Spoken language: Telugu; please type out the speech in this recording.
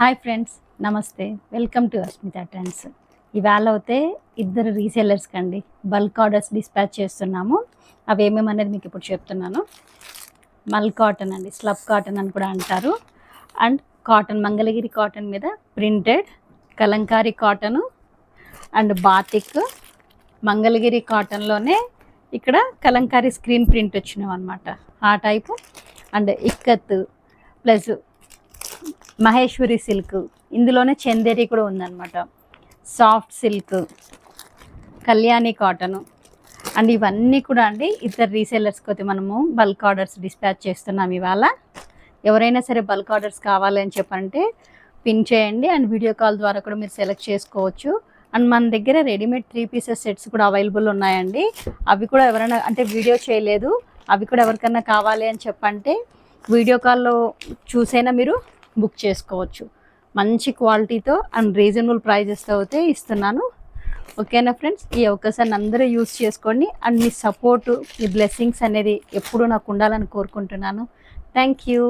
హాయ్ ఫ్రెండ్స్, నమస్తే. Welcome to Asmita trends. ఇవాళ అయితే ఇద్దరు రీసేలర్స్కి అండి బల్క్ ఆర్డర్స్ డిస్పాచ్ చేస్తున్నాము. అవి ఏమేమి అనేది మీకు ఇప్పుడు చెప్తున్నాను. మల్ కాటన్ అండి, స్లబ్ కాటన్ అని కూడా అంటారు. అండ్ కాటన్, మంగళగిరి కాటన్ మీద printed, Kalamkari cotton and batik. Mangalagiri కాటన్లోనే ఇక్కడ కలంకారీ స్క్రీన్ ప్రింట్ వచ్చినాం అనమాట, ఆ type. And ikat plus Maheshwari silk, ఇందులోనే చందేరి కూడా ఉందన్నమాట. Soft silk, Kalyani cotton. And ఇవన్నీ కూడా అండి ఇద్దరు రీసేలర్స్కి అయితే మనము బల్క్ ఆర్డర్స్ డిస్పాచ్ చేస్తున్నాం ఇవాళ. ఎవరైనా సరే బల్క్ ఆర్డర్స్ కావాలని చెప్పంటే పిన్ చేయండి. అండ్ వీడియో కాల్ ద్వారా కూడా మీరు సెలెక్ట్ చేసుకోవచ్చు. అండ్ మన దగ్గర రెడీమేడ్ 3 పీసెస్ సెట్స్ కూడా అవైలబుల్ ఉన్నాయండి. అవి కూడా ఎవరైనా అంటే వీడియో చేయలేదు, అవి కూడా ఎవరికైనా కావాలి అని చెప్పంటే వీడియో కాల్లో చూసైనా మీరు బుక్ చేసుకోవచ్చు. మంచి క్వాలిటీతో అండ్ రీజనబుల్ ప్రైజెస్తో అయితే ఇస్తున్నాను. ఓకేనా ఫ్రెండ్స్, ఈ అవకాశాన్ని అందరూ యూజ్ చేసుకోండి. And me support, me blessings అనేది ఎప్పుడూ నాకు ఉండాలని కోరుకుంటున్నాను. Thank you.